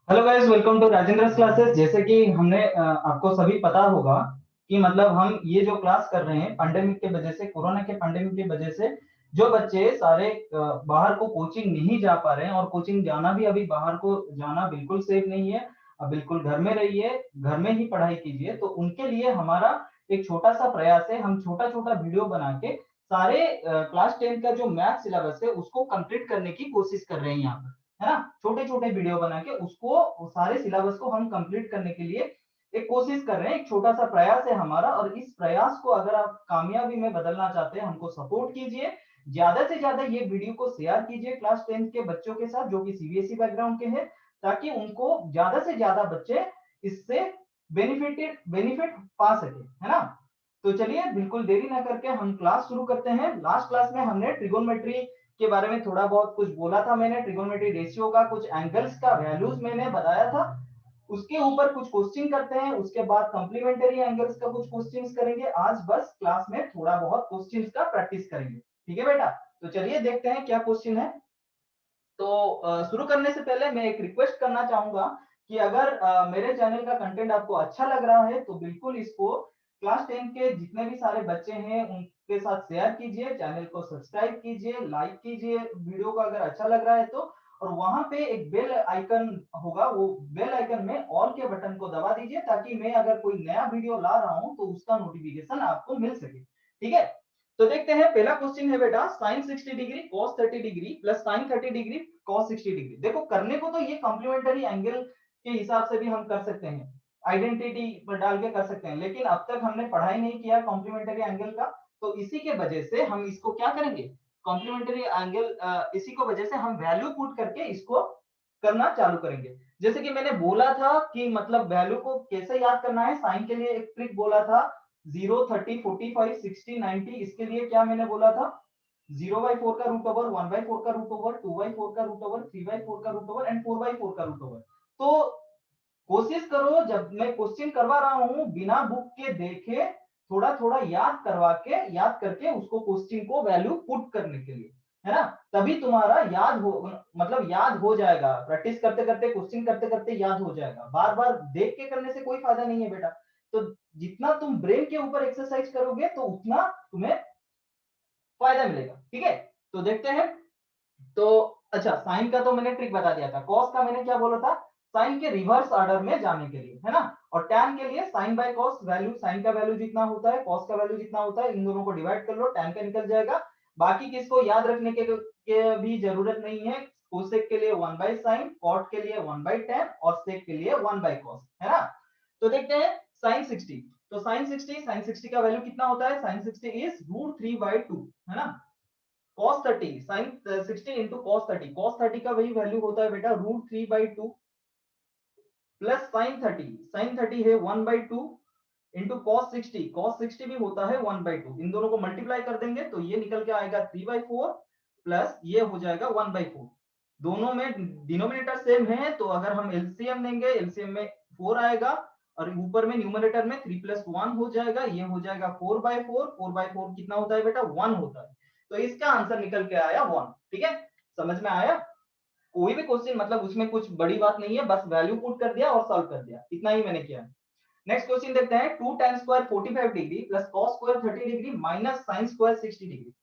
Hello guys, welcome to Rajendra classes. जैसे कि हमने आपको सभी पता होगा कि मतलब हम ये जो क्लास कर रहे हैं पैंडेमिक के वजह से, कोरोना के पैंडेमिक की वजह से जो बच्चे सारे बाहर को कोचिंग नहीं जा पा रहे हैं, और कोचिंग जाना भी अभी बाहर को जाना बिल्कुल सेफ नहीं है। अब बिल्कुल घर में रहिए, घर में ही पढ़ाई कीजिए। तो उनके लिए हमारा एक छोटा सा प्रयास है, हम छोटा छोटा वीडियो बना के सारे क्लास 10 का जो मैथ सिलेबस है उसको कंप्लीट करने की कोशिश कर रहे हैं यहाँ पर, है ना। छोटे छोटे वीडियो बना के उसको सारे सिलेबस को हम कंप्लीट करने के लिए एक कोशिश कर रहे हैं, एक छोटा सा प्रयास है हमारा। और इस प्रयास को अगर आप कामयाबी में बदलना चाहते हैं, हमको सपोर्ट कीजिए, ज्यादा से ज्यादा ये वीडियो को शेयर कीजिए क्लास 10 के बच्चों के साथ जो कि सीबीएसई बैकग्राउंड के हैं, ताकि उनको ज्यादा से ज्यादा बच्चे इससे बेनिफिट पा सके, है ना। तो चलिए बिल्कुल देरी ना करके हम क्लास शुरू करते हैं। लास्ट क्लास में हमने ट्रिगोनोमेट्री के बारे में थोड़ा बहुत कुछ बोला था, मैंने ट्रिगोनोमेट्री रेशियो का कुछ एंगल्स का वैल्यूज मैंने बताया था। उसके ऊपर कुछ क्वेश्चन करते हैं, उसके बाद कॉम्प्लीमेंट्री एंगल्स का कुछ क्वेश्चंस करेंगे। आज बस क्लास में थोड़ा बहुत क्वेश्चंस का प्रैक्टिस करेंगे, ठीक है बेटा। तो चलिए देखते हैं क्या क्वेश्चन है। तो शुरू करने से पहले मैं एक रिक्वेस्ट करना चाहूंगा कि अगर मेरे चैनल का कंटेंट आपको अच्छा लग रहा है तो बिल्कुल इसको क्लास 10 के जितने भी सारे बच्चे हैं उनके साथ शेयर कीजिए, चैनल को सब्सक्राइब कीजिए, लाइक कीजिए वीडियो को अगर अच्छा लग रहा है तो। और वहां पे एक बेल आइकन होगा, वो बेल आइकन में ऑल के बटन को दबा दीजिए, ताकि मैं अगर कोई नया वीडियो ला रहा हूं तो उसका नोटिफिकेशन आपको मिल सके, ठीक है। तो देखते हैं, पहला क्वेश्चन है बेटा, sine 60 degree cos 30 degree plus sine 30 degree cos 60 degree. देखो करने को तो ये कॉम्प्लीमेंट्री एंगल के हिसाब से भी हम कर सकते हैं, आइडेंटिटी पर डाल के कर सकते हैं, लेकिन अब तक हमने पढ़ाई नहीं किया कॉम्प्लीमेंट्री एंगल का। तो इसी के वजह से हम इसको क्या करेंगे, कॉम्प्लीमेंट्री एंगल, इसी को वजह से हम वैल्यू पुट करके इसको करना चालू करेंगे। जैसे कि मैंने बोला था कि मतलब वैल्यू को कैसे याद करना है, साइन के लिए एक ट्रिक बोला था, 0, 30, 45, 60, 90। इसके लिए क्या मैंने बोला था, 0/4 का रूट ओवर, 1/4 का रूट ओवर, 2/4 का रूट ओवर, 3/4 का रूट ओवर एंड 4/4 का रूट ओवर। तो कोशिश करो जब मैं क्वेश्चन करवा रहा हूं बिना बुक के देखे, थोड़ा थोड़ा याद करके उसको क्वेश्चन को वैल्यू पुट करने के लिए, है ना। तभी तुम्हारा याद हो, मतलब याद हो जाएगा, प्रैक्टिस करते करते क्वेश्चन करते करते याद हो जाएगा। बार बार देख के करने से कोई फायदा नहीं है बेटा। तो जितना तुम ब्रेन के ऊपर एक्सरसाइज करोगे तो उतना तुम्हें फायदा मिलेगा, ठीक है। तो देखते हैं। तो अच्छा, साइन का तो मैंने ट्रिक बता दिया था, कॉस का मैंने क्या बोला था, साइन के रिवर्स ऑर्डर में जाने के लिए, है ना। और टैन के लिए sine by cos, value sine का वैल्यू जितना होता है कॉस का वैल्यू जितना होता है, इन दोनों को डिवाइड कर लो, टैन का निकल जाएगा। बाकी किसको याद रखने के भी जरूरत नहीं है। कोसेक के लिए 1/sin, कॉट के लिए 1/tan और सेक के लिए 1/cos, है ना। तो देखते हैं साइन 60। तो साइन 60 का वैल्यू कितना होता है, साइन 60 इज √3/2, है ना। cos 30, sine 60 into cos 30, cos 30 का वही वैल्यू होता है बेटा √3/2 प्लस साइन 30 है 1/2 इंटू cos 60 भी होता है 1/2। इन दोनों को मल्टीप्लाई कर देंगे तो ये निकल के आएगा 3/4 प्लस ये हो जाएगा 1/4। दोनों में डिनोमिनेटर सेम है, तो अगर हम एलसीएम लेंगे, एलसीएम में 4 आएगा और ऊपर में न्यूमरेटर में 3 + 1 हो जाएगा, ये हो जाएगा 4/4। 4/4 कितना होता है बेटा, 1 होता है। तो इसका आंसर निकल के आया 1, ठीक है। समझ में आया। कोई भी क्वेश्चन मतलब उसमें कुछ बड़ी बात नहीं है, बस वैल्यू पुट कर दिया और सॉल्व कर दिया, इतना ही मैंने किया। नेक्स्ट क्वेश्चन देखते हैं, 2 tan² 45 degree plus cos² 30 degree minus sin² 60 degree.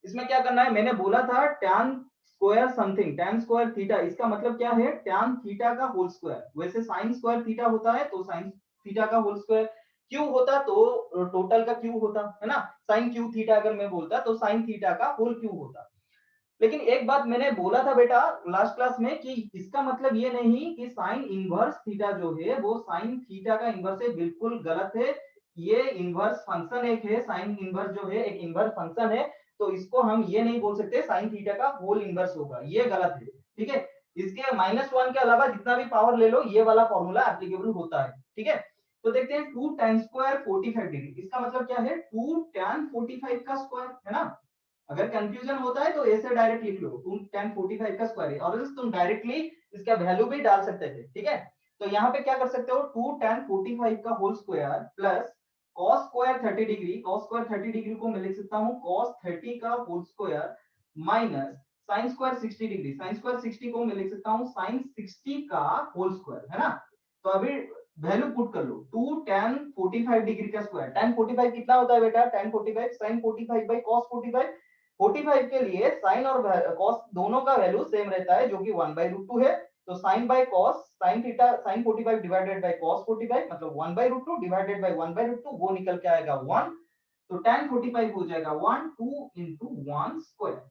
इसमें क्या करना है, मैंने बोला था tan square something, tan square theta, इसका मतलब क्या है, tan थीटा का होल स्क्वायर। वैसे sin स्क्वायर थीटा होता है तो sin थीटा का होल स्क्वायर, क्यू होता तो टोटल का क्यू होता, है ना। sin क्यू थीटा अगर मैं बोलता तो sin थीटा का होल क्यू होता। लेकिन एक बात मैंने बोला था बेटा लास्ट क्लास में कि इसका मतलब ये नहीं कि साइन इनवर्स थीटा जो है वो साइन थीटा का इनवर्स है, बिल्कुल गलत है। ये इनवर्स फंक्शन एक है, साइन इनवर्स जो है एक इनवर्स फंक्शन है। तो इसको हम ये नहीं बोल सकते साइन थीटा का होल इनवर्स होगा, ये गलत है, ठीक है। इसके -1 के अलावा जितना भी पावर ले लो ये वाला फॉर्मूला एप्लीकेबल होता है, ठीक है। तो देखते हैं 2 tan² 45 डिग्री, इसका मतलब क्या है, 2 tan 45 का स्क्वायर, है ना। अगर कंफ्यूजन होता है तो ऐसे डायरेक्ट लिख लो, तुम tan 45 का स्क्वायर है, और तुम डायरेक्टली इसका वैल्यू भी डाल सकते थे, ठीक है। तो यहाँ पे क्या कर सकते हो, 2 tan 45 का whole square plus cos² 30 degree, cos² 30 degree को मैं लिख सकता हूँ cos 30 का whole square minus sine square 60 degree, sine square 60 को मैं लिख सकता हूँ साइन 60 का होल स्क्वायर, है ना। तो अभी वैल्यू पुट कर लो, 2 tan 45 डिग्री का स्क्वायर, tan 45 कितना होता है बेटा, tan 45 sin 45 by cos 45, 45 के लिए साइन और cos दोनों का वैल्यू सेम रहता है जो कि 1/√2 है। तो sin by cos sin theta sin 45 divided by cos 45 मतलब 1/√2 डिवाइडेड बाय 1/√2 वो निकल के आएगा 1। तो tan 45 हो जाएगा 1 2 into 1 स्क्वायर,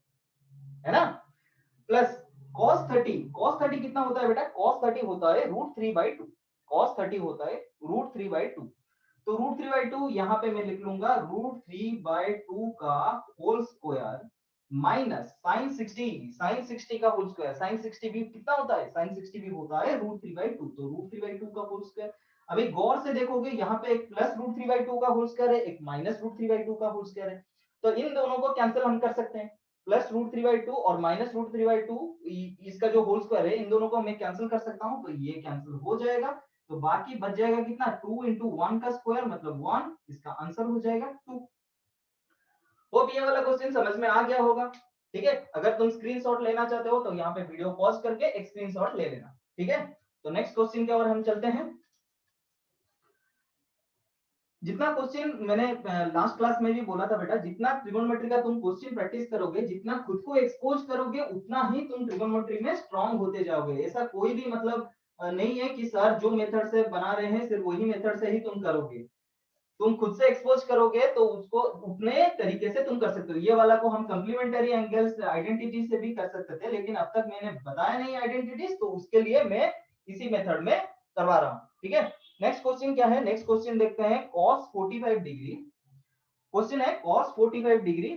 है ना। प्लस cos 30, cos 30 कितना होता है बेटा, cos 30 होता है √3/2, cos 30 होता है √3/2। तो √3/2 यहाँ पे मैं लिख लूंगा √3/2 का होल स्क्वायर माइनस sin 60 का होल स्क्वायर, sin 60 भी कितना होता है, sin 60 भी होता है √3/2, तो √3/2 का होल स्क्वायर। अभी गौर से देखोगे यहाँ पे एक प्लस √3/2 का होल स्क्वायर है, एक माइनस √3/2 का होल स्क्वायर है। तो इन दोनों को कैंसिल हम कर सकते हैं, प्लस √3/2 और माइनस √3/2 इसका जो होल स्क्वायर है इन दोनों को मैं कैंसिल कर सकता हूं, तो ये कैंसिल हो जाएगा। तो बाकी बच जाएगा कितना, 2 into 1 का स्क्वायर मतलब 1, इसका आंसर हो जाएगा 2। होप ये वाला क्वेश्चन समझ में आ गया होगा। ठीक है, अगर तुम स्क्रीनशॉट लेना चाहते हो तो यहाँ पे वीडियो पॉज करके एक स्क्रीनशॉट ले लेना। ठीक है, तो नेक्स्ट क्वेश्चन की ओर हम चलते हैं। जितना क्वेश्चन मैंने लास्ट क्लास में भी बोला था बेटा, जितना ट्रिगोनोमेट्री का तुम क्वेश्चन प्रैक्टिस करोगे, जितना खुद को एक्सपोज करोगे, उतना ही तुम ट्रिगोनोमेट्री में स्ट्रांग होते जाओगे। ऐसा कोई भी मतलब नहीं है कि सर जो मेथड से बना रहे हैं सिर्फ वही मेथड से ही तुम करोगे। तुम खुद से एक्सपोज करोगे तो उसको उतने तरीके से तुम कर सकते हो। ये वाला को हम कंप्लीमेंट्री एंगल्स आइडेंटिटी से भी कर सकते थे, लेकिन अब तक मैंने बताया नहीं आइडेंटिटीज, तो उसके लिए मैं इसी मेथड में करवा रहा हूँ। ठीक है, नेक्स्ट क्वेश्चन क्या है, नेक्स्ट क्वेश्चन देखते हैं cos 45 डिग्री। क्वेश्चन है cos 45 degree,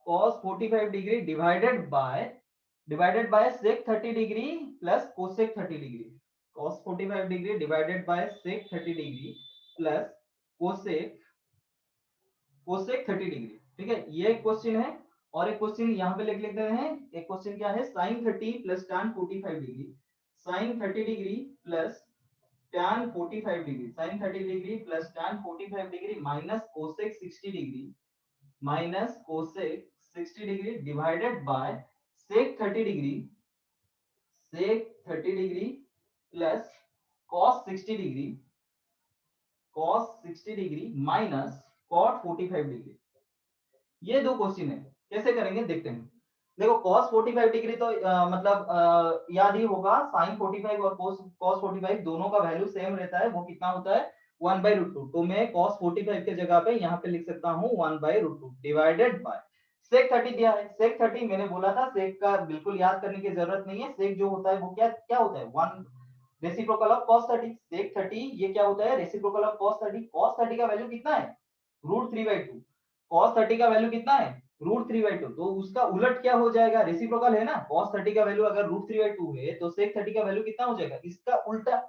cos 45 degree divided bye sec 30 degree plus cosec 30 degree. cos 45 degree divided bye sec 30 degree plus cosec cosec 30 degree. ठीक है, ये एक क्वेश्चन है। और एक क्वेश्चन यहाँ पे लिख लेते हैं, एक क्वेश्चन क्या है, sin 30 plus tan 45 degree, sin 30 degree plus tan 45 degree, sin 30 degree plus tan 45 degree minus cosec 60 degree, minus cosec 60 degree divided bye sec 30 degree, sec 30 degree plus cos 60 degree, cos 60 degree minus cot 45 degree. ये दो question है, कैसे करेंगे देखते हैं। देखो cos 45 degree तो याद ही होगा, sin 45 और cos 45 दोनों का वैल्यू सेम रहता है, वो कितना होता है 1/√2। तो मैं cos 45 के जगह पे यहाँ पे लिख सकता हूँ 1/√2 डिवाइडेड बाय sec 30 दिया है। sec 30 मैंने बोला था sec का बिल्कुल याद करने की जरूरत नहीं है, sec जो होता है वो क्या क्या होता है 1 रेसिप्रोकल ऑफ cos 30। sec 30 ये क्या होता है, रेसिप्रोकल ऑफ cos 30। cos 30 का वैल्यू कितना है √3/2, cos 30 का वैल्यू कितना है √3/2, तो उसका उलट क्या हो जाएगा, रेसिप्रोकल है ना। cos 30 का वैल्यू अगर √3/2 है तो sec 30 का वैल्यू कितना हो जाएगा, इसका उल्टा,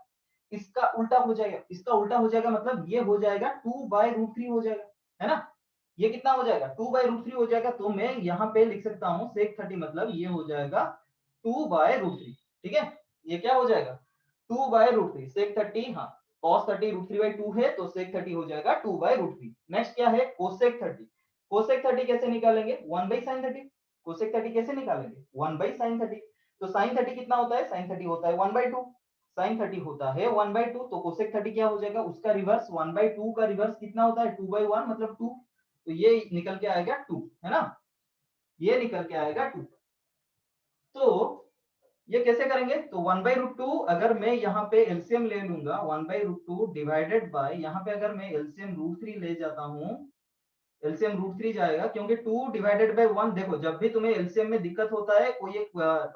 इसका उल्टा हो जाएगा, इसका उल्टा हो जाएगा मतलब ये हो जाएगा 2/√3 हो जाएगा, है ना। ये कितना हो जाएगा 2/√3 हो जाएगा। तो मैं यहाँ पे लिख सकता हूँ sec 30 मतलब ये हो जाएगा 2/√3। ठीक है, ये क्या हो जाएगा 2/√3 sec 30, हाँ cos 30 √3/2 है तो sec 30 हो जाएगा 2/√3। नेक्स्ट क्या है cosec 30, cosec 30 कैसे निकालेंगे 1/sin 30, cosec 30 कैसे निकालेंगे 1/sin 30। तो sin 30 कितना होता है, sin 30 होता है 1/2, sin 30 होता है 1/2, तो cosec 30 क्या हो जाएगा, उसका रिवर्स 1/2 का रिवर्स कितना होता है 2/1 मतलब 2, तो ये निकल के आएगा 2, है ना, ये निकल के आएगा 2। तो ये कैसे करेंगे, तो 1/√2 अगर मैं यहाँ पे एलसीएम ले लूंगा 1/√2 डिवाइडेड बाय, यहाँ पे अगर मैं एलसीएम √3 ले जाता हूँ, एलसीएम √3 जाएगा क्योंकि 2 डिवाइडेड बाय 1, देखो जब भी तुम्हें एलसीएम में दिक्कत होता है, कोई एक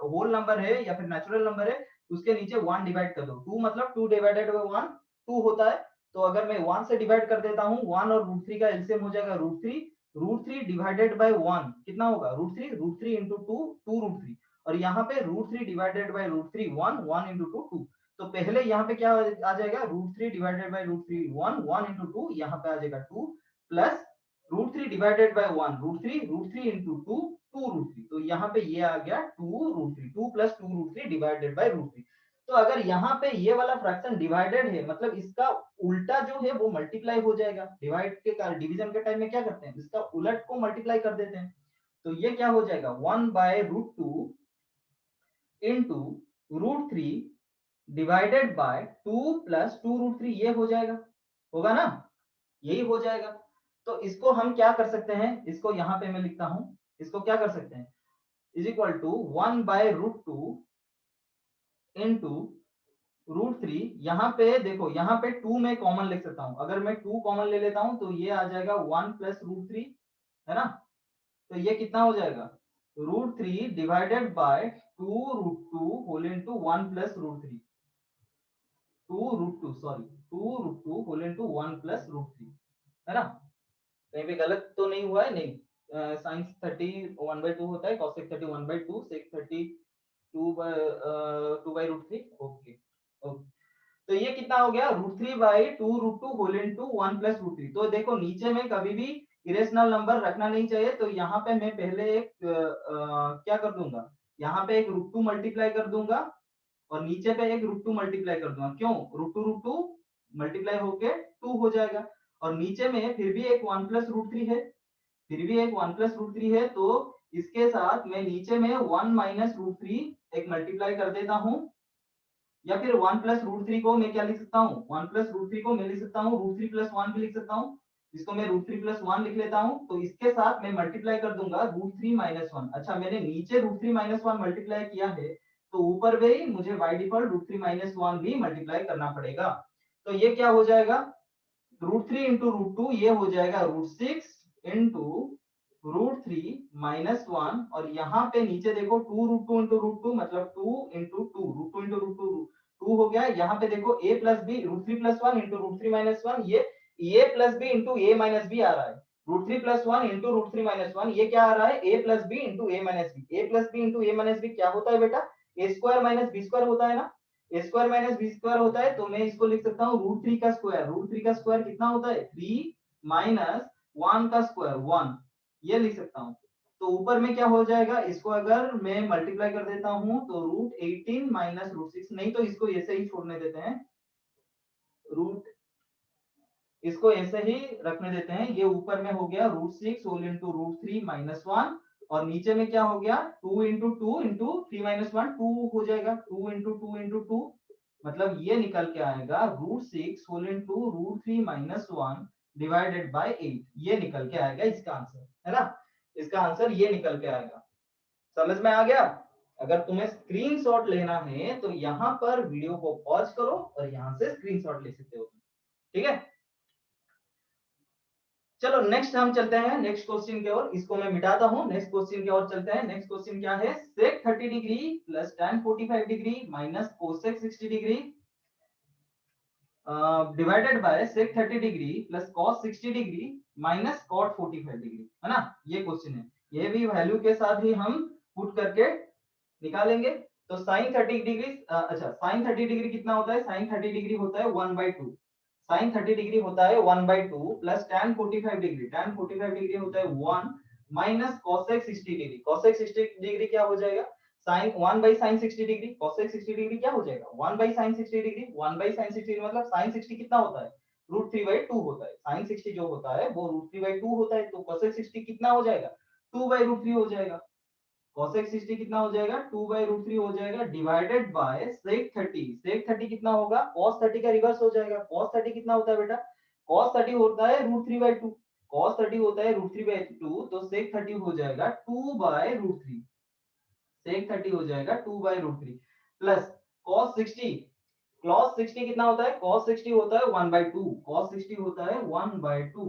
होल नंबर है या फिर नेचुरल नंबर है, उसके नीचे 1 डिवाइड कर दो, 2 मतलब 2 डिवाइडेड बाय 1 2 होता है। तो अगर मैं 1 से डिवाइड कर देता हूँ, 1 और √3 का एलसीएम हो जाएगा √3, √3 डिवाइडेड बाय 1 कितना होगा √3 into 2 2√3, और यहाँ पे √3 डिवाइडेड बाय √3 1 1 into 2 2। तो पहले यहाँ पे क्या आ जाएगा √3 डिवाइडेड बाय √3 1 1 into 2, यहाँ पे आ जाएगा 2 प्लस √3 डिवाइडेड बाय 1 √3 into 2 2√3, तो यहाँ पे ये आ गया 2√3, 2 प्लस 2√3 डिवाइडेड बाय √3। तो अगर यहाँ पे ये वाला फ्रैक्शन डिवाइडेड है मतलब इसका उल्टा जो है वो मल्टीप्लाई हो जाएगा, डिवाइड के डिवीजन के टाइम में क्या करते हैं इसका उलट को मल्टीप्लाई कर देते हैं। तो ये क्या हो जाएगा 1/√2 इंटू √3 डिवाइडेड बाय 2 प्लस 2√3, ये हो जाएगा, होगा ना, यही हो जाएगा। तो इसको हम क्या कर सकते हैं, इसको यहां पे मैं लिखता हूं, इसको क्या कर सकते हैं, इज इक्वल टू 1/√2 इंटू √3, यहाँ पे देखो, यहाँ पे 2 में कॉमन लिख सकता हूं, अगर मैं 2 कॉमन ले लेता हूं तो ये आ जाएगा 1 प्लस √3, है ना, तो ये कितना हो जाएगा √3 divided by 2√2 whole into 1 plus √3, 2√2 sorry 2√2 whole into 1 plus √3, है ना, कहीं पे गलत तो नहीं हुआ है, नहीं, साइन 30 1/2 होता है, कॉसेक 30 1/2, सेक 30 2/√3, ओके ओके। तो ये कितना हो गया √3/2√2 होल इनटू 1 प्लस √3। तो देखो नीचे में कभी भी इरेशनल नंबर रखना नहीं चाहिए, तो यहाँ पे मैं पहले एक क्या कर दूंगा, यहाँ पे एक √2 मल्टीप्लाई कर दूंगा और नीचे पे एक √2 मल्टीप्लाई कर दूंगा, क्यों, √2 मल्टीप्लाई होके 2 हो जाएगा, और नीचे में फिर भी एक 1 प्लस √3 है, फिर भी एक 1 प्लस √3 है, तो इसके साथ मैं नीचे में 1 माइनस √3 एक मल्टीप्लाई कर देता हूं, या फिर 1 प्लस √3 को मैं क्या लिख सकता हूँ, 1 प्लस √3 को मैं लिख सकता हूँ √3 प्लस 1 भी लिख सकता हूँ, इसको मैं √3 प्लस 1 लिख लेता हूँ, तो इसके साथ मैं मल्टीप्लाई कर दूंगा √3 माइनस 1। अच्छा, मैंने नीचे √3 माइनस 1 मल्टीप्लाई किया है, तो ऊपर भी मुझे बाय डिफॉल्ट √3 माइनस 1 भी मल्टीप्लाई करना पड़ेगा। तो ये क्या हो जाएगा √3 इंटू √2, ये हो जाएगा √6 इंटू √3 माइनस 1, और यहाँ पे नीचे देखो 2√2 इंटू √2 मतलब 2 इंटू 2, √2 इंटू √2 2 हो गया। यहाँ पे देखो a plus B √3 plus 1 into √3 minus 1, ये a plus B into a minus B आ रहा है, √3 प्लस 1 इंटू √3 माइनस 1, ये क्या आ रहा है a plus B into a minus B. a plus B into a minus B क्या होता है बेटा, a square minus b square होता है ना, a square minus b square होता है, तो मैं इसको लिख सकता हूँ √3 का स्क्वायर, √3 का स्क्वायर कितना होता है 3 माइनस 1 का स्क्वायर 1, ये लिख सकता हूँ। तो ऊपर में क्या हो जाएगा, इसको अगर मैं मल्टीप्लाई कर देता हूं तो √18 माइनस √6, नहीं तो इसको ऐसे ही छोड़ने देते हैं, रूट इसको ऐसे ही रखने देते हैं, ये ऊपर में हो गया √6 होल इंटू √3 माइनस 1, और नीचे में क्या हो गया 2 इंटू 2 इंटू 3 माइनस 1, 2 हो जाएगा, 2 इंटू 2 इंटू 2, मतलब ये निकल के आएगा √6 whole into √3 minus 1 divided by 8, ये निकल के आएगा इसका आंसर, है ना, इसका आंसर ये निकल के आएगा। समझ में आ गया। अगर तुम्हें स्क्रीनशॉट लेना है तो यहाँ पर वीडियो को पॉज करो और यहाँ से स्क्रीनशॉट ले सकते हो, ठीक है। चलो नेक्स्ट हम चलते हैं नेक्स्ट क्वेश्चन की ओर, इसको मैं मिटाता हूं, नेक्स्ट क्वेश्चन की ओर चलते हैं। नेक्स्ट क्वेश्चन क्या है, sec 30 degree plus tan 45 degree minus cosec 60 degree divided bye sec 30 degree plus cos 60 degree minus cot 45 degree, है ना, ये क्वेश्चन है, ये भी वैल्यू के साथ ही हम पुट करके निकालेंगे। तो sin 30 डिग्री, अच्छा sin 30 डिग्री कितना होता है, sin 30 डिग्री होता है 1/2, sin 30 डिग्री होता है 1/2 plus tan 45 degree, tan 45 degree होता है 1 minus cosec 60 degree, cosec 60 degree क्या हो जाएगा sin 1 by sin 60 degree, cosec 60 degree क्या हो जाएगा 1 by sin 60 degree, 1 by sin 60 मतलब sin 60 कितना होता है √3/2 होता है, sin 60 जो होता है वो √3/2 होता है, तो cosec 60 कितना हो जाएगा 2/√3 हो जाएगा, cosec 60 कितना हो जाएगा 2/√3 हो जाएगा, डिवाइडेड बाय sec 30, sec 30 कितना होगा cos 30 का रिवर्स हो जाएगा, cos 30 कितना होता है बेटा cos 30 होता है √3/2, cos 30 होता है √3/2, तो sec 30 हो जाएगा 2/√3, sec 30 हो जाएगा 2/√3 प्लस cos 60, cos 60 कितना होता है cos 60 होता है 1/2, cos 60 होता है 1/2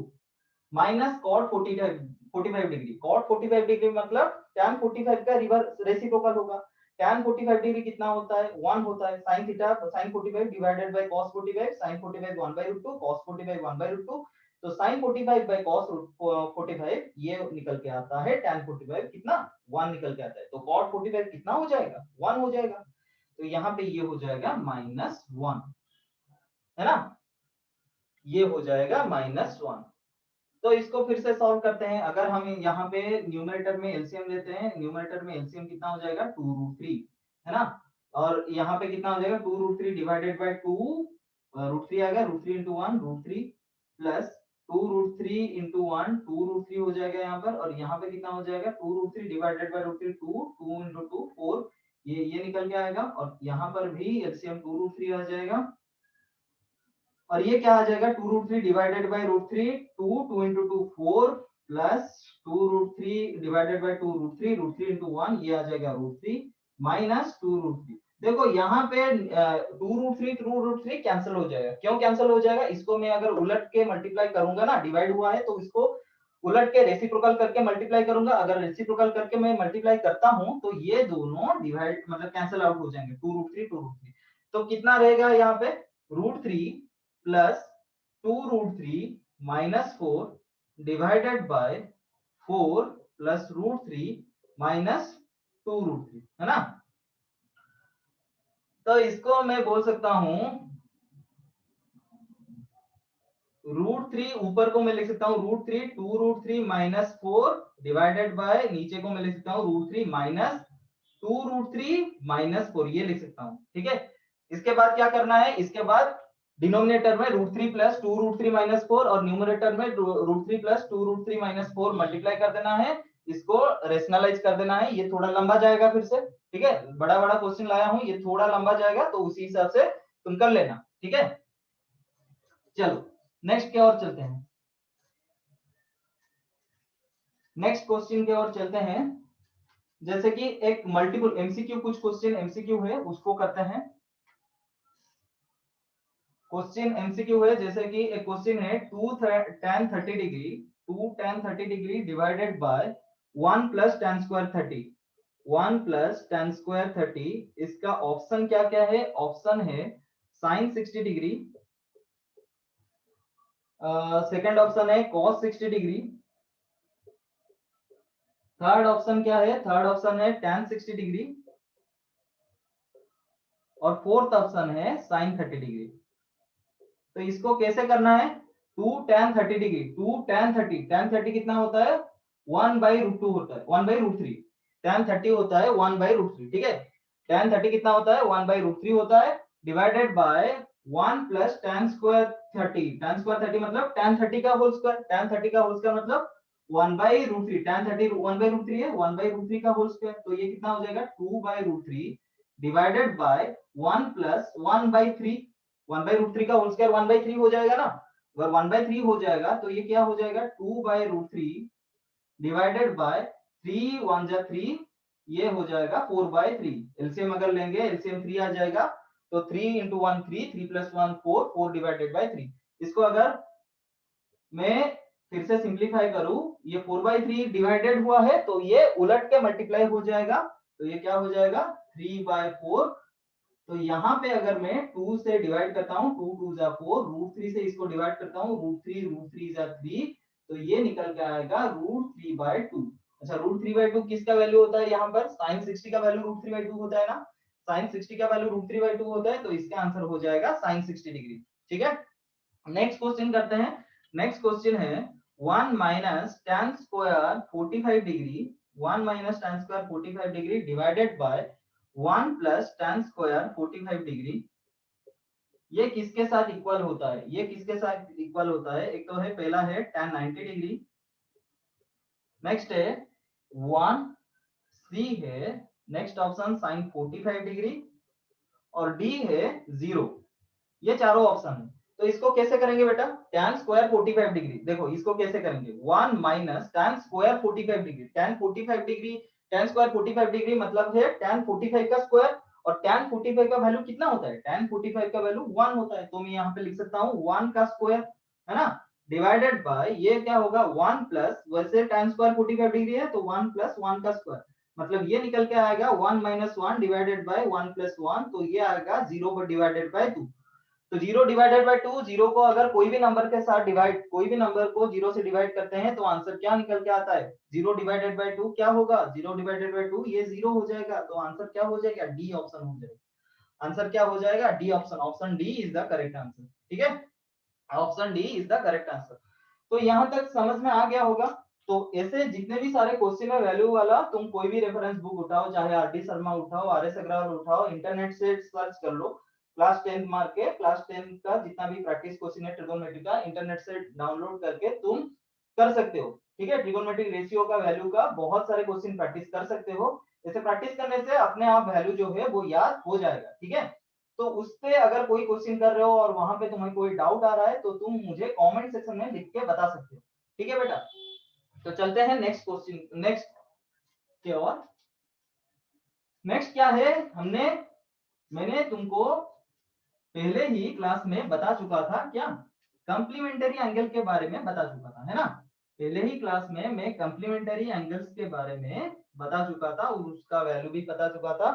minus cot 45 degree, cot 45 degree मतलब tan 45 का रिवर्स रेसिप्रोकल होगा, tan 45 डिग्री कितना होता है 1 होता है, sin theta sin 45 divided by cos 45, sin 45 1/√2, cos 45 1/√2, तो sin 45 बाय cos 45 ये निकल के आता है tan 45 कितना 1 निकल के आता है, तो cot 45 कितना हो जाएगा 1 हो जाएगा, तो यहाँ पे ये हो जाएगा -1, है ना, ये हो जाएगा -1। तो इसको फिर से सॉल्व करते हैं, अगर हम यहाँ पे न्यूमरेटर में एलसीएम लेते हैं, न्यूमरेटर में एलसीएम कितना हो जाएगा 2√3, है ना, और यहाँ पे कितना हो जाएगा 2√3 डिवाइडेड बाय 2, √3 आ गया, √3 into 1 √3 प्लस 2√3 into 1 2√3 हो जाएगा यहाँ पर, और यहाँ पे कितना हो जाएगा 2√3 डिवाइडेड बाय √3 2 2 into 2 4, ये निकल के आएगा, और यहाँ पर भी एलसीएम 2√3 आ जाएगा, और ये क्या आ जाएगा 2√3 divided by √3 2 2 into 2 4 plus 2√3 divided by 2√3 √3 into 1, ये आ जाएगा √3 माइनस 2√3। देखो यहाँ पे 2√3 कैंसिल हो जाएगा। क्यों कैंसिल हो जाएगा? इसको मैं अगर उलट के मल्टीप्लाई करूंगा ना, डिवाइड हुआ है तो इसको उलट के रेसिप्रोकल करके मल्टीप्लाई करूंगा। अगर रेसिप्रोकल करके मैं मल्टीप्लाई करता हूं तो ये दोनों डिवाइड मतलब कैंसिल आउट हो जाएंगे, 2√3 तो कितना रहेगा यहाँ पे √3 plus 2√3 minus 4 divided by 4 plus √3 minus 2√3, है ना। तो इसको मैं बोल सकता हूं √3, ऊपर को मैं लिख सकता हूं √3 2√3 माइनस 4 डिवाइडेड बाय, नीचे को मैं लिख सकता हूं √3 माइनस 2√3 माइनस 4, ये लिख सकता हूं, ठीक है। इसके बाद क्या करना है, इसके बाद डिनोमिनेटर में √3 प्लस 2√3 माइनस 4 और न्यूमरेटर में √3 प्लस 2√3 माइनस 4 मल्टीप्लाई कर देना है, इसको रेशनलाइज कर देना है। ये थोड़ा लंबा जाएगा फिर से, ठीक है, बड़ा बड़ा क्वेश्चन लाया हूं, ये थोड़ा लंबा जाएगा तो उसी हिसाब से तुम कर लेना, ठीक है। चलो नेक्स्ट की ओर चलते हैं, नेक्स्ट क्वेश्चन की ओर चलते हैं। जैसे कि एक मल्टीपल एमसीक्यू, कुछ क्वेश्चन एमसीक्यू है उसको करते हैं। क्वेश्चन एमसीक्यू है, जैसे कि एक क्वेश्चन है 2 tan 30 degree 2 tan 30 degree divided bye 1 plus tan square 30 1 plus tan square 30, इसका ऑप्शन क्या क्या है? ऑप्शन है sin 60 डिग्री, सेकंड ऑप्शन है cos 60 डिग्री, थर्ड ऑप्शन क्या है? थर्ड ऑप्शन है tan 60 डिग्री, और फोर्थ ऑप्शन है sin 30 डिग्री। तो इसको कैसे करना है? 2 tan 30 डिग्री 2 tan 30 कितना होता है? 1/√2 होता है, 1/√3। tan 30 होता है 1/√3, ठीक है। tan 30 कितना होता है? 1/√3 होता है, divided by 1 plus tan square 30। tan square 30 मतलब tan 30 का होल स्क्वायर, tan 30 का होल स्क्वायर मतलब 1/√3। tan 30 1/√3 है, 1/√3 का होल स्क्वायर, तो ये कितना हो जाएगा 2/√3 डिवाइडेड बाय 1 प्लस 1/3। 1/√3 का होल स्क्वायर 1/3 हो जाएगा ना, अगर 1/3 हो जाएगा तो ये क्या हो जाएगा 2/√3 डिवाइडेड बाय 3 1 जा 3, ये हो जाएगा 4/3। एलसीएम अगर लेंगे, एलसीएम 3 आ जाएगा, तो 3 into 1 3, 3 plus 1 4, 4 डिवाइडेड बाय 3। इसको अगर मैं फिर से सिंप्लीफाई करूं, ये 4/3 डिवाइडेड हुआ है तो ये उलट के मल्टीप्लाई हो जाएगा, तो ये क्या हो जाएगा 3/4। तो यहाँ पे अगर मैं 2 से डिवाइड करता हूँ, 2 2 जा 4, √3 से इसको डिवाइड करता हूँ, √3 जा 3, तो ये निकल के आएगा √3/2। अच्छा, √3/2 किसका वैल्यू होता है? यहाँ पर sin 60 का वैल्यू √3/2 होता है ना, sin 60 का वैल्यू √3/2 होता है, तो इसका आंसर हो जाएगा sin 60 डिग्री, ठीक है। नेक्स्ट क्वेश्चन करते हैं। नेक्स्ट क्वेश्चन है 1 minus tan square 45 degree 1 minus tan square 45 degree divided bye 1 plus tan square 45 degree, ये किसके साथ इक्वल होता है? ये किसके साथ इक्वल होता है? एक तो है, पहला है tan 90 डिग्री, नेक्स्ट है 1, सी है नेक्स्ट ऑप्शन sin 45 डिग्री, और डी है 0। ये चारों ऑप्शन है। तो इसको कैसे करेंगे बेटा? tan स्क्वायर 45 डिग्री, देखो इसको कैसे करेंगे, 1 minus tan square 45 degree, tan 45 degree, tan square 45 degree मतलब है tan 45 का स्क्वायर, और tan 45 का वैल्यू कितना होता है? tan 45 का वैल्यू 1 होता है, तो मैं यहाँ पे लिख सकता हूँ 1 का स्क्वायर, है ना, डिवाइडेड बाय ये क्या होगा 1 प्लस, वैसे tan स्क्वायर 45 डिग्री है तो 1 प्लस 1 का स्क्वायर, मतलब ये निकल के आएगा 1 माइनस 1 डिवाइडेड बाय 1 प्लस 1, तो ये आएगा 0 डिवाइडेड बाय 2। तो 0 डिवाइडेड बाय 2, 0 को अगर कोई भी नंबर के साथ डिवाइड, कोई भी नंबर को 0 से डिवाइड करते हैं तो आंसर क्या निकल के आता है? 0 डिवाइडेड बाय 2 क्या होगा? 0 डिवाइडेड बाय 2 ये 0 हो जाएगा, तो आंसर क्या हो जाएगा? डी ऑप्शन हो जाएगा। आंसर क्या हो जाएगा? D option, option D is the correct answer, ठीक है, option D is the correct answer. तो यहां तक समझ में आ गया होगा। तो ऐसे जितने भी सारे क्वेश्चन है वैल्यू वाला, तुम कोई भी रेफरेंस बुक उठाओ, चाहे आर डी शर्मा उठाओ, आर एस अग्रवाल उठाओ, इंटरनेट से सर्च कर लो, क्लास 10 मार के, क्लास 10 का जितना भी प्रैक्टिस क्वेश्चन है ट्रिगोनोमेट्री का इंटरनेट से डाउनलोड करके तुम कर सकते हो। ठीक है, ट्रिगोनोमेट्रिक रेशियो का वैल्यू का बहुत सारे क्वेश्चन प्रैक्टिस कर सकते हो। ऐसे प्रैक्टिस करने से अपने आप वैल्यू जो है वो याद हो जाएगा। ठीक है, तो उससे अगर कोई क्वेश्चन कर रहे हो और वहां पे तुम्हें कोई डाउट आ रहा है तो तुम मुझे कमेंट सेक्शन में लिख के बता सकते हो। ठीक है बेटा, तो चलते हैं नेक्स्ट क्वेश्चन, नेक्स्ट के और नेक्स्ट क्या है, मैंने तुमको पहले ही क्लास में बता चुका था क्या, कंप्लीमेंट्री एंगल के बारे में बता चुका था, है ना। पहले ही क्लास में मैं कंप्लीमेंट्री एंगल्स के बारे में बता चुका था और उसका वैल्यू भी बता चुका था।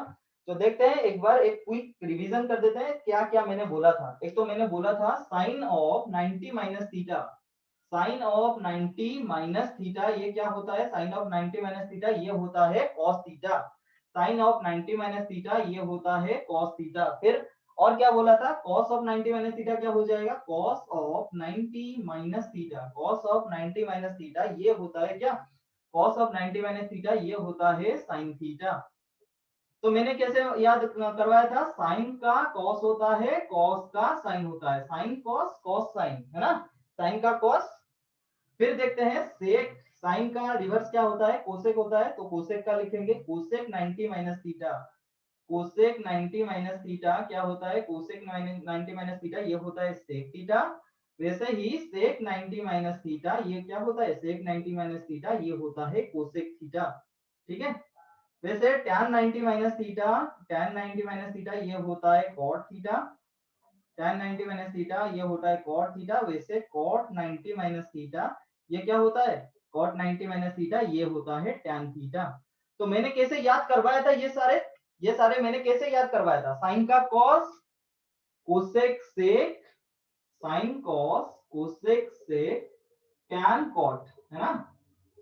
तो देखते हैं एक बार, एक क्विक रिवीजन कर देते हैं क्या क्या मैंने बोला था। एक तो मैंने बोला था sine of 90 minus theta, sine of 90 minus theta ये क्या होता है, साइन ऑफ 90 माइनस थीटा ये होता है cos theta, sine of 90 minus theta ये होता है कॉस थीटा। फिर और क्या बोला था, cos ऑफ 90 माइनस थीटा क्या हो जाएगा, cos of 90 minus theta, cos of 90 minus theta ये होता है क्या, cos ऑफ 90 माइनस थीटा ये होता है sin थीटा। तो मैंने कैसे याद करवाया था, साइन का cos होता है, cos का sin होता है, sin cos cos sin, है ना, sin का cos। फिर देखते हैं sec, sin का रिवर्स क्या होता है, कोसेक होता है, तो कोसेक का लिखेंगे cosec 90 minus theta, cosec 90 minus theta क्या होता है, कोसेक 90 माइनस थीटा ये होता है सेक थीटा। वैसे ही सेक 90 माइनस थीटा ये क्या होता है, सेक 90 माइनस थीटा ये होता है कोसेक थीटा। ठीक है, वैसे tan 90 minus theta, tan 90 minus theta ये होता है cot theta, tan 90 minus theta ये होता है cot थीटा। वैसे cot 90 माइनस थीटा ये क्या होता है, cot 90 माइनस थीटा ये होता है tan थीटा। तो मैंने कैसे याद करवाया था ये सारे मैंने कैसे याद करवाया था, साइन का cos, cosec sec, sine cos, cosec sec, tan cot, है ना,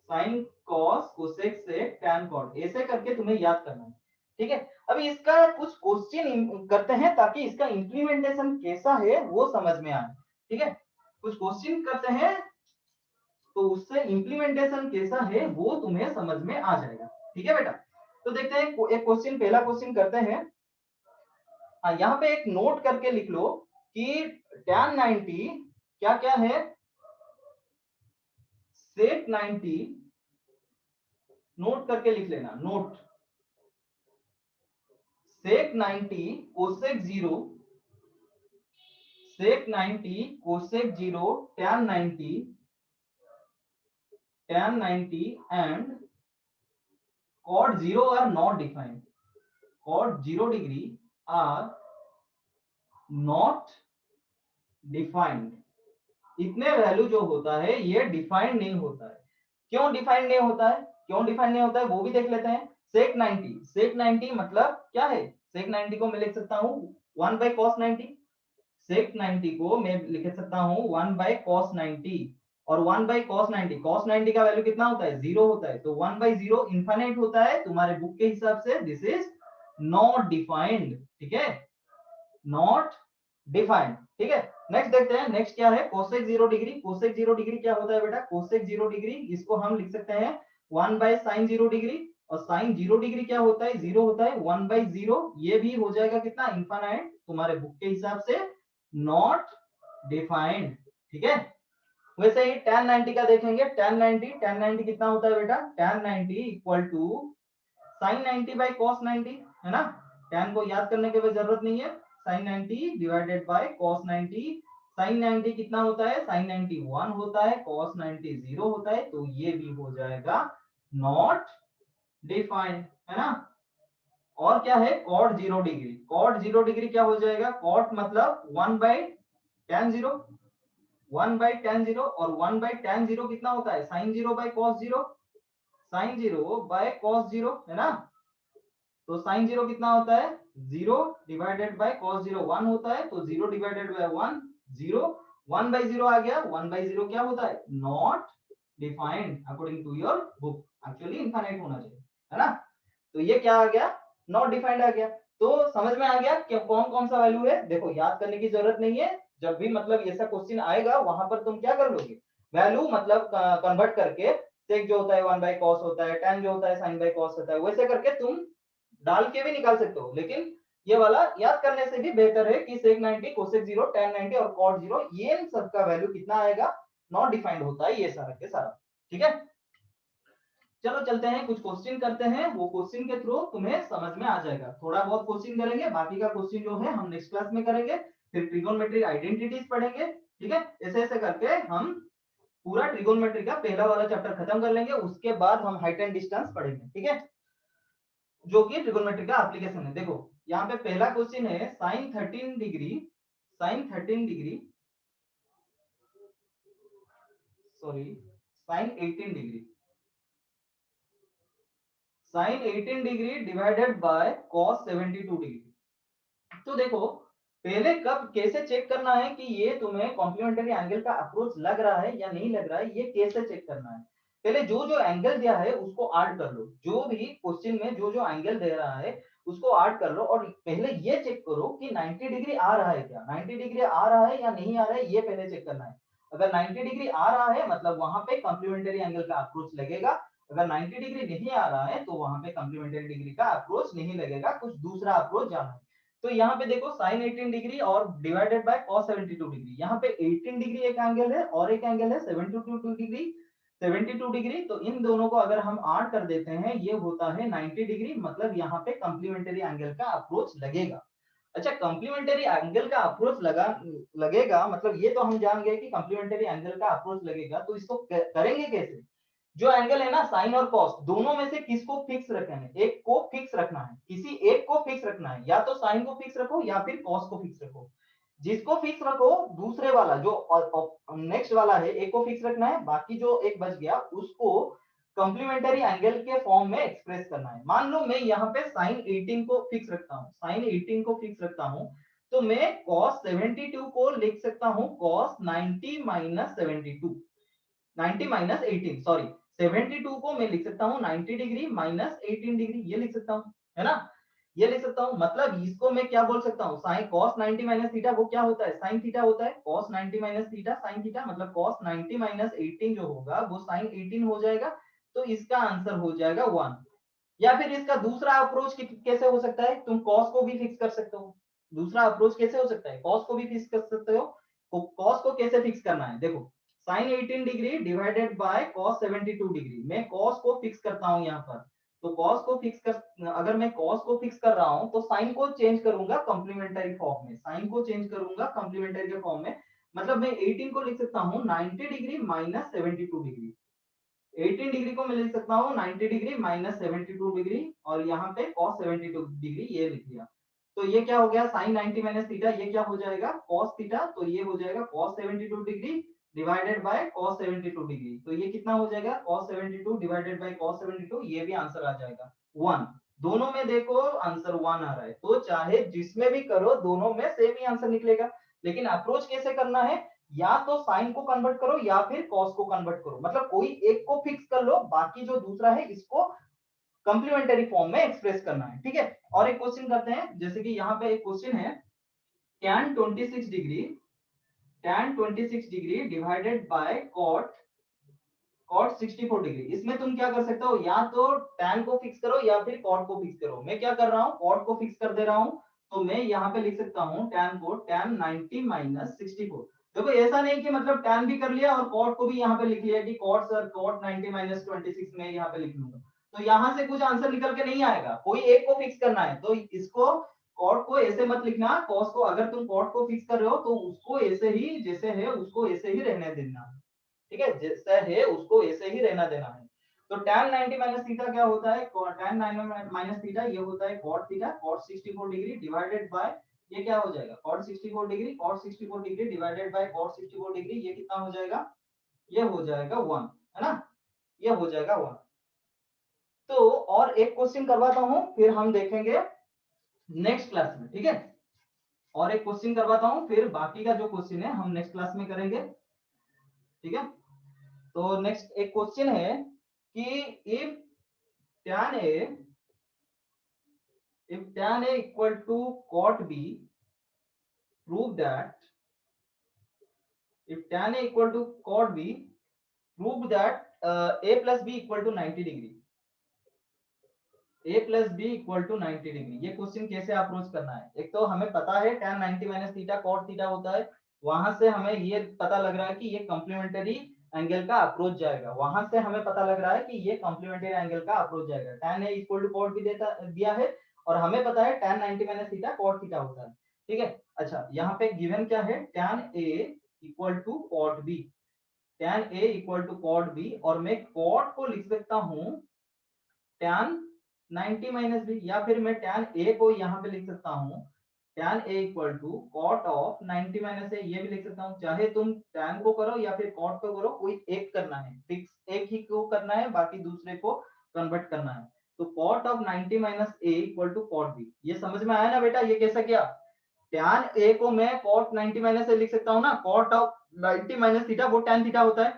sine cos cosec sec tan cot, ऐसे करके तुम्हें याद करना है। ठीक है, अभी इसका कुछ क्वेश्चन करते हैं ताकि इसका इंप्लीमेंटेशन कैसा है वो समझ में आए। ठीक है, कुछ क्वेश्चन करते हैं तो उससे इंप्लीमेंटेशन कैसा है वो तुम्हें समझ में आ जाएगा। ठीक है बेटा, तो देखते हैं एक क्वेश्चन, पहला क्वेश्चन करते हैं। यहाँ पे एक नोट करके लिख लो कि tan 90 क्या क्या है, सेक 90, नोट करके लिख लेना, note sec 90 cosec 0, sec 90 cosec 0 tan 90 and cot 0 are not defined, cot 0 degree are not defined। इतने वैल्यू जो होता है ये डिफाइंड नहीं होता है। क्यों डिफाइंड नहीं होता है, क्यों डिफाइंड नहीं होता है वो भी देख लेते हैं। सेक 90, सेक 90 मतलब क्या है, सेक 90 को मैं लिख सकता हूँ 1 by cos 90, सेक 90 को मैं लिख सकता हूँ 1 by cos 90, और 1 by cos 90, cos 90 का वैल्यू कितना होता है, 0 होता है, तो 1 by 0 इनफाइनाइट होता है तुम्हारे बुक के हिसाब से, दिस इज नॉट डिफाइंड। ठीक है, नॉट डिफाइंड। ठीक है, नेक्स्ट देखते हैं, नेक्स्ट क्या है, कोसेक 0 डिग्री, कोसेक 0 डिग्री क्या होता है बेटा, कोसेक 0 डिग्री इसको हम लिख सकते हैं 1 by sin 0 डिग्री, और साइन 0 डिग्री क्या होता है, 0 होता है, 1 by 0 ये भी हो जाएगा कितना, इनफाइनाइट, तुम्हारे बुक के हिसाब से नॉट डिफाइंड। ठीक है, वैसे ही tan 90 का देखेंगे, tan 90 कितना होता है बेटा, tan 90 equal to sin 90 by cos 90, है ना, tan को याद करने की जरूरत नहीं है, sin 90 divided by cos 90, sin 90 कितना होता है, sin 90 1 होता है, cos 90 0 होता है, तो ये भी हो जाएगा नॉट डिफाइंड, है ना। और क्या है, cot 0 डिग्री, cot 0 डिग्री क्या हो जाएगा, cot मतलब 1 by tan 0, 1 by tan 0, और 1 by tan 0 कितना होता है, sin 0 by cos 0, sin 0 by cos 0, है ना, तो sin 0 कितना होता है, 0 डिवाइडेड बाय cos 0 1 होता है, तो 0 डिवाइडेड बाय 1 0, 1 by 0 आ गया, 1 by 0 क्या होता है, not defined according to your book, actually infinite होना चाहिए, है ना। तो ये क्या आ गया, नॉट डिफाइंड आ गया। तो समझ में आ गया कि कौन कौन सा वैल्यू है, देखो याद करने की जरूरत नहीं है, जब भी मतलब ऐसा क्वेश्चन आएगा वहां पर तुम क्या कर लोगे, वैल्यू मतलब कन्वर्ट करके, सेक जो होता है 1 by cos होता है, tan जो होता है sin by cos होता है, वैसे करके तुम डाल के भी निकाल सकते हो, लेकिन ये वाला याद करने से भी बेहतर है कि sec 90 cosec 0 tan 90 और cot 0 ये इन सबका वैल्यू कितना आएगा, नॉट डिफाइंड होता है ये सारा के सारा। ठीक है, चलो चलते हैं कुछ क्वेश्चन करते हैं, वो क्वेश्चन के थ्रू तुम्हें समझ में आ जाएगा। थोड़ा बहुत क्वेश्चन करेंगे, बाकी का क्वेश्चन जो है हम नेक्स्ट क्लास में करेंगे। फिर ट्रिगोनोमेट्रिक आइडेंटिटीज पढ़ेंगे। ठीक है, ऐसे ऐसे करके हम पूरा ट्रिगोनोमेट्री का पहला वाला चैप्टर खत्म कर लेंगे। उसके बाद हम हाइट एंड डिस्टेंस पढ़ेंगे। ठीक है, जो कि ट्रिगोनोमेट्री का एप्लीकेशन है। देखो यहाँ पे पहला क्वेश्चन है sine 13 degree, sine 13 degree sorry sine 18 degree, sine 18 degree divided by cos 72 degree. तो देखो पहले कब कैसे चेक करना है कि ये तुम्हें कॉम्प्लीमेंट्री एंगल का अप्रोच लग रहा है या नहीं लग रहा है, ये कैसे चेक करना है। पहले जो जो एंगल दिया है उसको ऐड कर लो, जो भी क्वेश्चन में जो जो एंगल दे रहा है उसको ऐड कर लो, और पहले ये चेक करो कि 90 डिग्री आ रहा है क्या, 90 डिग्री आ रहा है या नहीं आ रहा है, ये पहले चेक करना है। अगर 90 डिग्री आ रहा है मतलब वहां पे कॉम्प्लीमेंट्री एंगल का अप्रोच लगेगा। अगर 90 डिग्री नहीं आ रहा है तो वहां पे कॉम्प्लीमेंट्री डिग्री का अप्रोच नहीं लगेगा, कुछ दूसरा अप्रोच जाना है। तो यहाँ पे देखो साइन 18 डिग्री और डिवाइडेड बाय cos 72 डिग्री, यहाँ पे 18 डिग्री एक एंगल है और एक एंगल है 72 डिग्री, 72 डिग्री। तो इन दोनों को अगर हम ऐड कर देते हैं ये होता है 90 डिग्री, मतलब यहाँ पे कॉम्प्लीमेंट्री एंगल का अप्रोच लगेगा। अच्छा, कॉम्प्लीमेंट्री एंगल का अप्रोच लगेगा मतलब ये तो हम जान गए कि कॉम्प्लीमेंट्री एंगल का अप्रोच लगेगा, तो इसको करेंगे कैसे। जो एंगल है ना साइन और कॉस, दोनों में से किसको फिक्स रखना है, एक को फिक्स रखना है, किसी एक को फिक्स रखना है, या तो साइन को फिक्स रखो या फिर कॉस को फिक्स रखो। जिसको फिक्स रखो दूसरे वाला जो नेक्स्ट वाला है एक को फिक्स रखना है, बाकी जो एक बच गया उसको कॉम्प्लीमेंट्री एंगल के फॉर्म में एक्सप्रेस करना है। मान लो मैं यहाँ पे साइन 18 को फिक्स रखता हूँ, साइन 18 को फिक्स रखता हूँ, तो मैं cos 72 को लिख सकता हूँ cos 90 माइनस 72, 90 माइनस 18 सॉरी 72 को मैं लिख सकता हूँ 90 डिग्री माइनस 18 डिग्री, ये लिख सकता हूँ, है ना। ये लिख सकता हूँ, मतलब इसको मैं क्या बोल सकता हूँ, साइन cos 90 माइनस थीटा वो क्या होता है, साइन थीटा होता है। cos 90 minus theta sine theta, मतलब cos 90 माइनस 18 जो होगा वो साइन 18 हो जाएगा। तो इसका आंसर हो जाएगा 1। या फिर इसका दूसरा अप्रोच कैसे हो सकता है, तुम cos को भी फिक्स कर सकते हो। दूसरा अप्रोच कैसे हो सकता है, cos को भी फिक्स कर सकते हो। तो cos को कैसे फिक्स करना है, देखो sine 18 degree divided by cos 72 degree, मैं cos को फिक्स करता हूं यहाँ पर। तो cos को फिक्स कर, अगर मैं cos को फिक्स कर रहा हूं तो साइन को चेंज करूंगा कॉम्प्लीमेंट्री फॉर्म में, साइन को चेंज करूंगा कॉम्प्लीमेंट्री के फॉर्म में। मतलब मैं 18 को लिख सकता हूँ 90 डिग्री माइनस 72 डिग्री, 18 डिग्री को मैं लिख सकता हूँ 90 डिग्री माइनस 72 डिग्री, और यहाँ पे cos 72 डिग्री ये लिख दिया। तो ये क्या हो गया, साइन 90 माइनस थीटा, ये क्या हो जाएगा cos थीटा, तो ये हो जाएगा cos 72 degree divided by cos 72 degree. तो ये कितना हो जाएगा cos 72 डिवाइडेड बाय cos 72, ये भी आंसर आ जाएगा 1। दोनों में देखो आंसर 1 आ रहा है, तो चाहे जिसमें भी करो दोनों में सेम ही आंसर निकलेगा। लेकिन अप्रोच कैसे करना है, या तो साइन को कन्वर्ट करो या फिर कॉस को कन्वर्ट करो, मतलब कोई एक को फिक्स कर लो, बाकी जो दूसरा है इसको कंप्लीमेंट्री फॉर्म में एक्सप्रेस करना है। ठीक है, और एक क्वेश्चन करते हैं, जैसे कि यहाँ पे एक क्वेश्चन है tan 26 degree, tan 26 degree divided bye cot 64 degree. इसमें तुम क्या कर सकते हो, या तो tan को फिक्स करो या फिर cot को फिक्स करो। मैं क्या कर रहा हूँ, cot को फिक्स कर दे रहा हूँ, तो मैं यहाँ पे लिख सकता हूँ tan को tan 90 माइनस 64। देखो ऐसा नहीं कि मतलब tan भी कर लिया और cot को भी यहाँ पे लिख लिया कि cot सर cot 90 माइनस 26 में यहाँ पे लिख लूंगा, तो यहाँ से कुछ आंसर निकल के नहीं आएगा। कोई एक को फिक्स करना है, तो इसको cot को ऐसे मत लिखना, cos को अगर तुम cot को फिक्स कर रहे हो तो उसको ऐसे ही जैसे है उसको ऐसे ही रहने देना। ठीक है, जैसा है उसको ऐसे ही रहना देना है। तो tan 90 माइनस थीटा क्या होता है, tan 90 माइनस थीटा ये होता है cot theta, cot 64 degree divided bye ये क्या हो जाएगा cot 64 degree, cot 64 degree divided bye cot 64 degree, ये कितना हो जाएगा, ये हो जाएगा 1, है ना, ये हो जाएगा 1। तो और एक क्वेश्चन करवाता हूं फिर हम देखेंगे नेक्स्ट क्लास में। ठीक है, और एक क्वेश्चन करवाता हूं फिर बाकी का जो क्वेश्चन है हम नेक्स्ट क्लास में करेंगे। ठीक है, तो नेक्स्ट एक क्वेश्चन है कि if tan a equal to cot b, prove that if tan a equal to cot b, prove that a plus b equal to 90 degree। a plus B equal to 90 degree. ये question कैसे approach करना है? एक तो हमें पता है tan 90 minus theta cot theta होता है, वहां से हमें ये पता लग रहा है कि ये कॉम्प्लीमेंट्री एंगल का अप्रोच जाएगा, वहां से हमें पता लग रहा है कि ये कॉम्प्लीमेंट्री एंगल का अप्रोच जाएगा। tan a equal to cot भी देता दिया है और हमें पता है tan 90 minus theta cot theta होता है। ठीक है, अच्छा यहाँ पे गिवन क्या है, tan a equal to cot B, tan a equal to cot B, और मैं कॉट को लिख सकता हूं tan 90 माइनस बी, या फिर मैं tan a को यहाँ पे लिख सकता हूँ tan a equal to cot of 90 minus A, ये भी लिख सकता हूँ। चाहे तुम tan को करो या फिर कॉट को करो, कोई एक करना है, फिक्स एक ही को करना है, बाकी दूसरे को कन्वर्ट करना है। तो cot of 90 minus A equal to cot B, ये समझ में आया ना बेटा? ये कैसा किया, tan a को मैं cot 90 माइनस ए लिख सकता हूँ ना, cot ऑफ 90 माइनस थीटा वो tan थीटा होता है,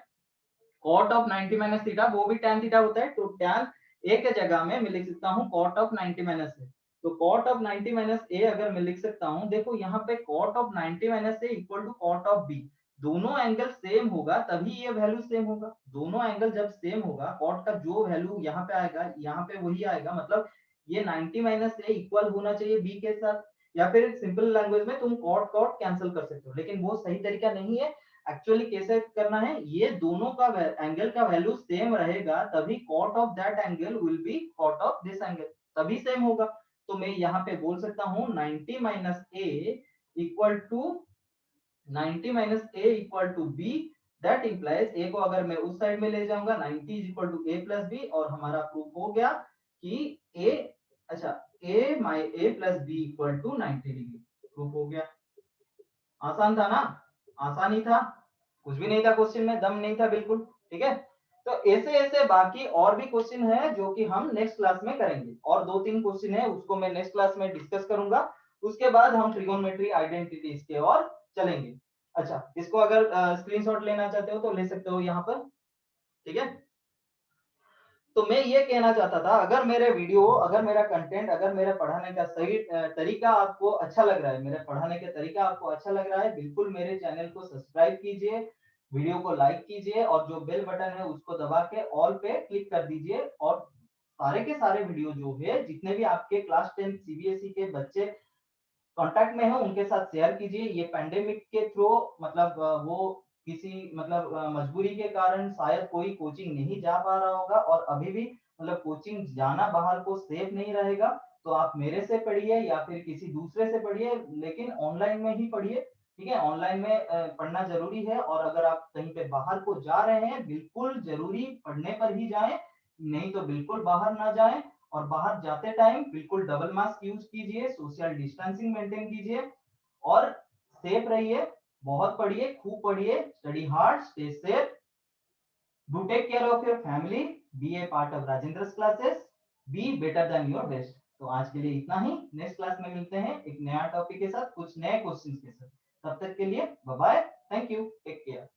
cot ऑफ 90 माइनस थीटा वो भी tan थीटा होता है, तो tan a के जगह में मैं लिख सकता हूँ cot ऑफ 90 माइनस ए। तो cot ऑफ 90 माइनस ए अगर मैं लिख सकता हूँ, देखो यहाँ पे cot of 90 minus A equal to cot of b, दोनों एंगल सेम होगा तभी ये वैल्यू सेम होगा। दोनों एंगल जब सेम होगा, cot का जो वैल्यू यहाँ पे आएगा यहाँ पे वही आएगा, मतलब ये 90 माइनस ए इक्वल होना चाहिए b के साथ। या फिर सिंपल लैंग्वेज में तुम cot cot कैंसिल कर सकते हो, लेकिन वो सही तरीका नहीं है। एक्चुअली कैसे करना है, ये दोनों का एंगल का वैल्यू सेम रहेगा तभी cot of that angle will be cot of this angle, तभी सेम होगा। तो मैं यहाँ पे बोल सकता हूँ 90 minus A equal to 90 minus A equal to B, that implies A को अगर मैं उस साइड में ले जाऊंगा 90 is equal to A plus B, और हमारा प्रूफ हो गया कि ए, अच्छा A my A plus B equal to 90 degree, proof हो गया। आसान था ना? आसान ही था, कुछ भी नहीं था क्वेश्चन में, दम नहीं था बिल्कुल। ठीक है, तो ऐसे ऐसे बाकी और भी क्वेश्चन है जो कि हम नेक्स्ट क्लास में करेंगे, और दो तीन क्वेश्चन है उसको मैं नेक्स्ट क्लास में डिस्कस करूंगा। उसके बाद हम ट्रिगोनोमेट्री आइडेंटिटीज के और चलेंगे। अच्छा, इसको अगर स्क्रीनशॉट लेना चाहते हो तो ले सकते हो यहाँ पर। ठीक है, तो मैं ये कहना चाहता था, अगर मेरे वीडियो, अगर मेरा कंटेंट, अगर मेरे पढ़ाने का सही तरीका आपको अच्छा लग रहा है, मेरे पढ़ाने का तरीका आपको अच्छा लग रहा है, बिल्कुल मेरे चैनल को सब्सक्राइब कीजिए, वीडियो को लाइक कीजिए, और जो बेल बटन है उसको दबा के ऑल पे क्लिक कर दीजिए। और सारे के सारे वीडियो जो है, जितने भी आपके क्लास 10 सीबीएसई के बच्चे कांटेक्ट में है उनके साथ शेयर कीजिए। ये पेंडेमिक के थ्रू, मतलब वो किसी मतलब मजबूरी के कारण शायद कोई कोचिंग नहीं जा पा रहा होगा, और अभी भी मतलब कोचिंग जाना बाहर को सेफ नहीं रहेगा, तो आप मेरे से पढ़िए या फिर किसी दूसरे से पढ़िए, लेकिन ऑनलाइन में ही पढ़िए। ठीक है, ऑनलाइन में पढ़ना जरूरी है, और अगर आप कहीं पे बाहर को जा रहे हैं, बिल्कुल जरूरी पढ़ने पर ही जाएं, नहीं तो बिल्कुल बाहर ना जाएं। और बाहर जाते टाइम बिल्कुल डबल मास्क यूज कीजिए, सोशल डिस्टेंसिंग मेंटेन कीजिए, और सेफ रहिए। बहुत पढ़िए, खूब पढ़िए, study hard, stay safe, do take care of your family, be a part of Rajendra classes, be better than your best. तो आज के लिए इतना ही, नेक्स्ट क्लास में मिलते हैं एक नया टॉपिक के साथ, कुछ नए क्वेश्चंस के साथ। तब तक के लिए bye bye, thank you, take care.